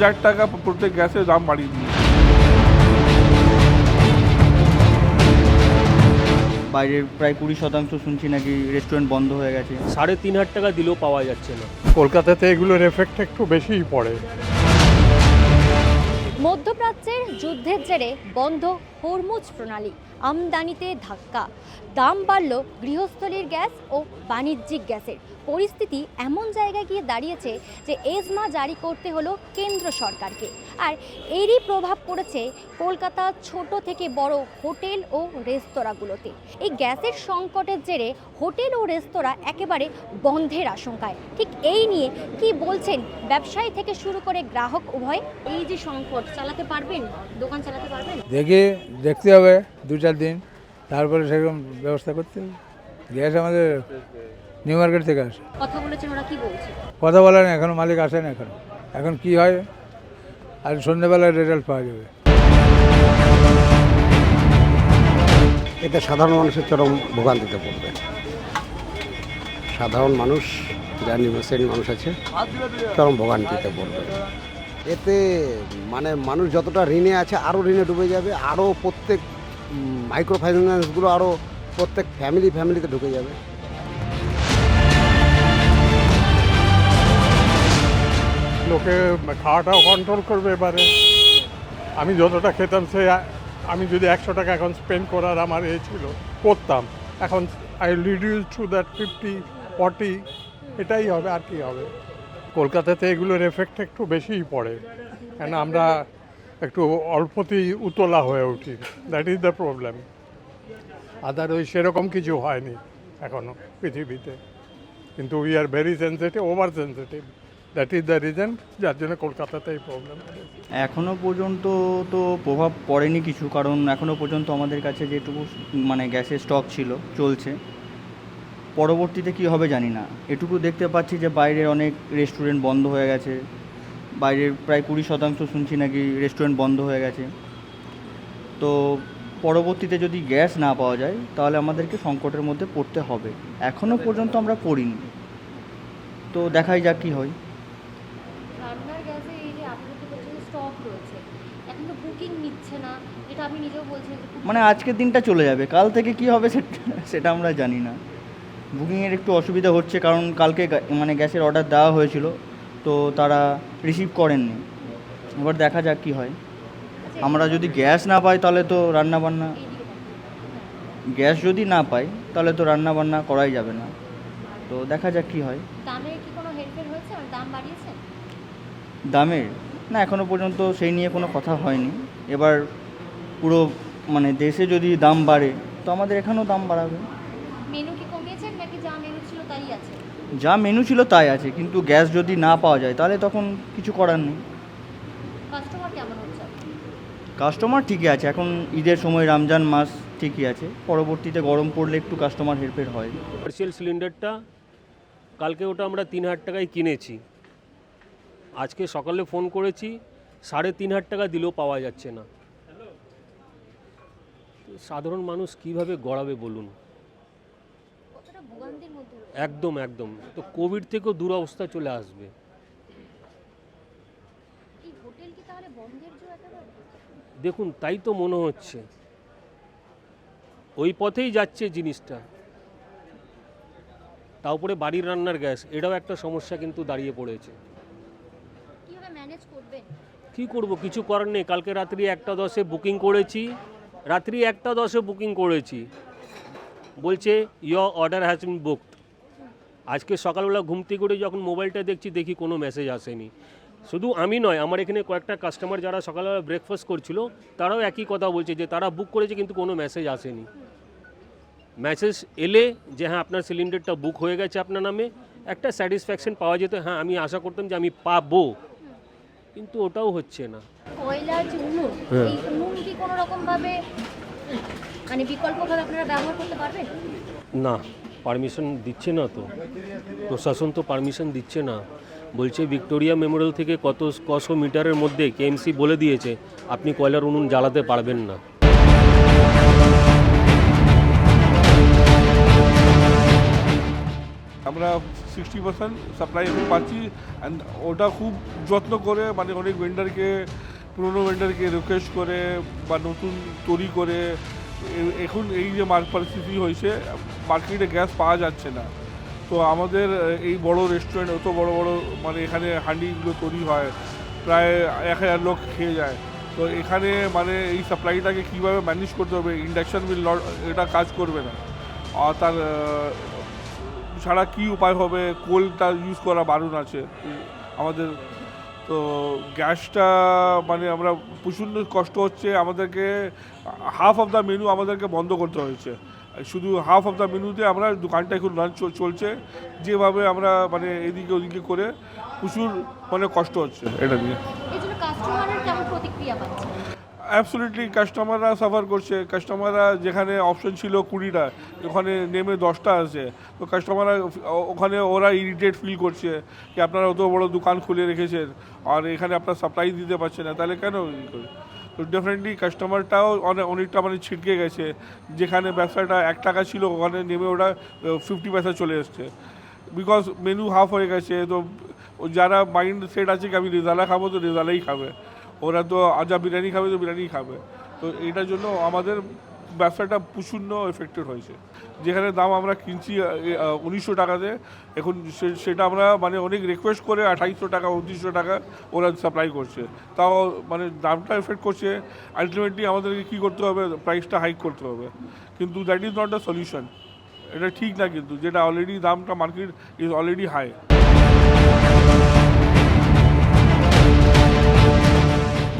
1000 টাকা প্রত্যেক গ্যাসের দাম বাড়িয়ে দিয়েছে। বাইরের প্রায় 20% শুনছি নাকি রেস্টুরেন্ট বন্ধ হয়ে গেছে। 3,500 টাকা দিলেও পাওয়া যাচ্ছে না। কলকাতাতে এগুলোর এফেক্ট একটু বেশিই পড়ে। মধ্যপ্রাচ্যের যুদ্ধের জেরে বন্ধ হরমুজ প্রণালী, আমদানিতে ধাক্কা, দাম বাড়ল গৃহস্থলীর গ্যাস ও বাণিজ্যিক গ্যাসের। পরিস্থিতি এমন জায়গায় গিয়ে দাঁড়িয়েছে যে এজমা জারি করতে হলো কেন্দ্র সরকারকে। আর এরই প্রভাব পড়েছে কলকাতার ছোট থেকে বড় হোটেল ও রেস্তোরাঁগুলোতে। এই গ্যাসের সংকটের জেরে হোটেল ও রেস্তোরাঁ একেবারে বন্ধের আশঙ্কায়। ঠিক এই নিয়ে কি বলছেন ব্যবসায়ী থেকে শুরু করে গ্রাহক উভয়? এই যে সংকট, চালাতে পারবেন, দোকান চালাতে পারবেন? দেখতে হবে 2-4 দিন, তারপরে সেরকম ব্যবস্থা করতে হবে। গ্যাস আমাদের নিউ মার্কেট থেকে আসে। কথা বলেছেন, ওরা কি বলছে? কথা বলে না, এখনো মালিক আসে না। এখন কি হয়, আর সন্ধ্যেবেলায় রেজাল্ট পাওয়া যাবে। এতে সাধারণ মানুষের চরম ভোগান্তিতে পড়বে। সাধারণ মানুষ, যারা নিম্ন শ্রেণীর মানুষ আছে, চরম ভোগান্তিতে পড়বে। এতে মানে মানুষ যতটা ঋণে আছে আরও ঋণে ডুবে যাবে। আরও প্রত্যেক মাইক্রো ফাইন্যান্সগুলো আরও প্রত্যেক ফ্যামিলিতে ঢুকে যাবে। লোকে খাওয়াটাও কন্ট্রোল করবে। এবারে আমি যতটা খেতাম আমি যদি 100 টাকা এখন স্পেন্ড করার আমার ছিল করতাম, এখন আই রিডিউস টু দ্যাট 50-40, এটাই হবে। আর কি হবে? কলকাতাতে এগুলোর এফেক্ট একটু বেশিই পড়ে, কেন আমরা একটু অল্পতেই উতলা হয়ে উঠি। That is the problem. Other ওই সেরকম কিছু হয়নি এখনও পৃথিবীতে, কিন্তু we are very sensitive, over sensitive. That is the reason যার জন্য কলকাতাতে এই প্রবলেম। এখনও পর্যন্ত তো প্রভাব পড়েনি কিছু, কারণ এখনও পর্যন্ত আমাদের কাছে যেটুকু মানে গ্যাসের স্টক ছিল চলছে। পরবর্তীতে কি হবে জানি না। এটুকু দেখতে পাচ্ছি যে বাইরের অনেক রেস্টুরেন্ট বন্ধ হয়ে গেছে। বাইরের প্রায় 20% শুনছি নাকি রেস্টুরেন্ট বন্ধ হয়ে গেছে। তো পরবর্তীতে যদি গ্যাস না পাওয়া যায় তাহলে আমাদেরকে সংকটের মধ্যে পড়তে হবে। এখনও পর্যন্ত আমরা পড়িনি, তো দেখাই যাক কী হয়। রান্নার গ্যাসে এই যে আপনি তো বলছেন স্টক রয়েছে, এখন তো বুকিং নিচ্ছে না, এটা আপনি নিজেও বলছেন। মানে আজকের দিনটা চলে যাবে, কাল থেকে কি হবে সেটা আমরা জানি না। বুকিংয়ের একটু অসুবিধা হচ্ছে, কারণ কালকে মানে গ্যাসের অর্ডার দেওয়া হয়েছিল, তো তারা রিসিভ করেননি। এবার দেখা যাক কী হয়। আমরা যদি গ্যাস না পাই তাহলে তো রান্নাবান্না, গ্যাস যদি না পাই তাহলে তো রান্নাবান্না করাই যাবে না। তো দেখা যাক কী হয়। দামের কি কোনো হেরফের হয়েছে, মানে দাম বাড়িয়েছে? দামের না, এখনও পর্যন্ত সেই নিয়ে কোনো কথা হয়নি। এবার পুরো মানে দেশে যদি দাম বাড়ে তো আমাদের এখানেও দাম বাড়াবে। মেনু কি কমিয়েছেন নাকি যা মেনু ছিল তাই আছে? যা মেনু ছিল তাই আছে, কিন্তু গ্যাস যদি না পাওয়া যায় তাহলে তখন কিছু করার নেই। কাস্টমার কেমন হচ্ছে? কাস্টমার ঠিকই আছে, এখন ঈদের সময়, রমজান মাস, ঠিকই আছে। পরবর্তীতে গরম পড়লে একটু কাস্টমার হেরফের হয়। কমার্শিয়াল সিলিন্ডারটা কালকে ওটা আমরা 3,000 টাকায় কিনেছি। আজকে সকালে ফোন করেছি, 3,500 টাকা দিলেও পাওয়া যাচ্ছে না। সাধারণ মানুষ কিভাবে গড়াবে বলুন? কতটা ভোগান্তির মধ্যে রয়েছে? একদম। তো কোভিড থেকেও দুরবস্থা চলে আসবে। এই হোটেল কি তাহলে বন্ধের জো একেবারে? দেখুন, তাই তো মনে হচ্ছে ওই পথেই যাচ্ছে জিনিসটা। তারপরে বাড়ির রান্নার গ্যাস, এটাও একটা সমস্যা কিন্তু দাঁড়িয়ে পড়েছে। কিভাবে ম্যানেজ করবেন? কি করব, কিছু করার নেই। কালকে রাত্রি 1:10 বুকিং করেছি, বলছে your order has been booked. আজকে সকালবেলা ঘুম থেকে উঠে যখন মোবাইলটা দেখি কোনো মেসেজ আসেনি। শুধু আমি নয়, আমার এখানে কয়েকটা কাস্টমার যারা সকালবেলা ব্রেকফাস্ট করছিল তারাও একই কথা বলছে যে তারা বুক করেছে কিন্তু কোনো মেসেজ আসেনি। মেসেজ এলে যে হ্যাঁ আপনার সিলিন্ডারটা বুক হয়ে গেছে আপনার নামে, একটা স্যাটিসফ্যাকশন পাওয়া যেত, হ্যাঁ আমি আশা করতাম যে আমি পাবো, কিন্তু ওটাও হচ্ছে না। কয়লার যে উনুন, এই উনুন কি কোনো রকম ভাবে মানে বিকল্পভাবে আপনারা ব্যবহার করতে পারবেন? না, পারমিশন দিচ্ছে না তো, প্রশাসন তো পারমিশন দিচ্ছে না। বলছে ভিক্টোরিয়া মেমোরিয়াল থেকে কত মিটারের মধ্যে কেএমসি বলে দিয়েছে আপনি কয়লার উনুন জ্বালাতে পারবেন না। আমরা 60% সাপ্লাই আমি পাচ্ছি। অ্যান্ড ওটা খুব যত্ন করে মানে অনেক ভেন্ডারকে, পুরোনো ভেন্ডারকে রিকোয়েস্ট করে বা নতুন তৈরি করে এখন এই যে পরিস্থিতি হয়েছে, মার্কেটে গ্যাস পাওয়া যাচ্ছে না। তো আমাদের এই বড় রেস্টুরেন্ট, অত বড় বড় মানে এখানে হাঁডিগুলো তৈরি হয়, প্রায় 1000 লোক খেয়ে যায়। তো এখানে মানে এই সাপ্লাইটাকে কীভাবে ম্যানেজ করতে হবে, ইন্ডাকশন বিল এটা কাজ করবে না। আর তার ছাড়া কী উপায় হবে, কোলটা ইউজ করা বারণ আছে আমাদের। তো গ্যাসটা মানে আমরা প্রচণ্ড কষ্ট হচ্ছে, আমাদেরকে হাফ অফ দ্য মেনু আমাদেরকে বন্ধ করতে হয়েছে। শুধু হাফ অফ দ্য মেনুতে আমরা দোকানটা এখন রান চলছে। যেভাবে আমরা মানে এদিকে ওদিকে করে প্রচুর মানে কষ্ট হচ্ছে এটা নিয়ে। এই জন্য কাস্টমারের কেমন প্রতিক্রিয়া পাচ্ছে? অ্যাবসলিউটলি কাস্টমাররা সাফার করছে। কাস্টমাররা যেখানে অপশন ছিল 20টা, ওখানে নেমে 10টা আছে। তো কাস্টমাররা ওখানে ওরা ইরিটেট ফিল করছে যে আপনারা অত বড় দোকান খুলে রেখেছেন আর এখানে আপনারা সাপ্লাই দিতে পারছেন না, তাহলে কেন করে? তো ডেফিনেটলি কাস্টমারটাও অনেকটা মানে ছিটকে গেছে। যেখানে ব্যবসাটা 1 টাকা ছিল ওখানে নেমে ওটা 50 পয়সা চলে এসছে, বিকজ মেনু হাফ হয়ে গেছে। তো যারা মাইন্ড সেট আছে কি আমি রেজালা খাবো, তো রেজালাই খাবে। ওরা তো আজা বিরিয়ানি খাবে, তো বিরিয়ানি খাবে। তো এইটার জন্য আমাদের ব্যবসাটা প্রচণ্ড এফেক্টেড হয়েছে। যেখানে দাম আমরা কিনছি 1900 টাকাতে, এখন সেটা আমরা মানে অনেক রিকোয়েস্ট করে 2800 টাকা 2900 টাকা ওরা সাপ্লাই করছে। তাও মানে দামটা এফেক্ট করছে। আলটিমেটলি আমাদেরকে কী করতে হবে, প্রাইসটা হাইক করতে হবে। কিন্তু that is not the solution. এটা ঠিক না, কিন্তু যেটা অলরেডি দামটা মার্কেট ইজ অলরেডি হাই।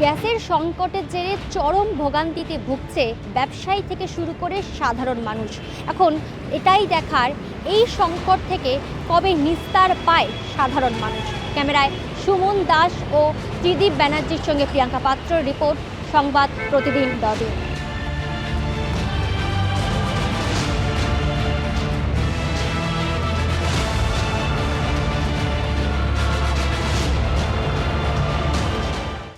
গ্যাসের সংকটের জেরে চরম ভোগান্তিতে ভুগছে ব্যবসায়ী থেকে শুরু করে সাধারণ মানুষ। এখন এটাই দেখার এই সংকট থেকে কবে নিস্তার পায় সাধারণ মানুষ। ক্যামেরায় সুমন দাস ও ত্রিদীপ ব্যানার্জির সঙ্গে প্রিয়াঙ্কা পাত্রর রিপোর্ট, সংবাদ প্রতিদিন।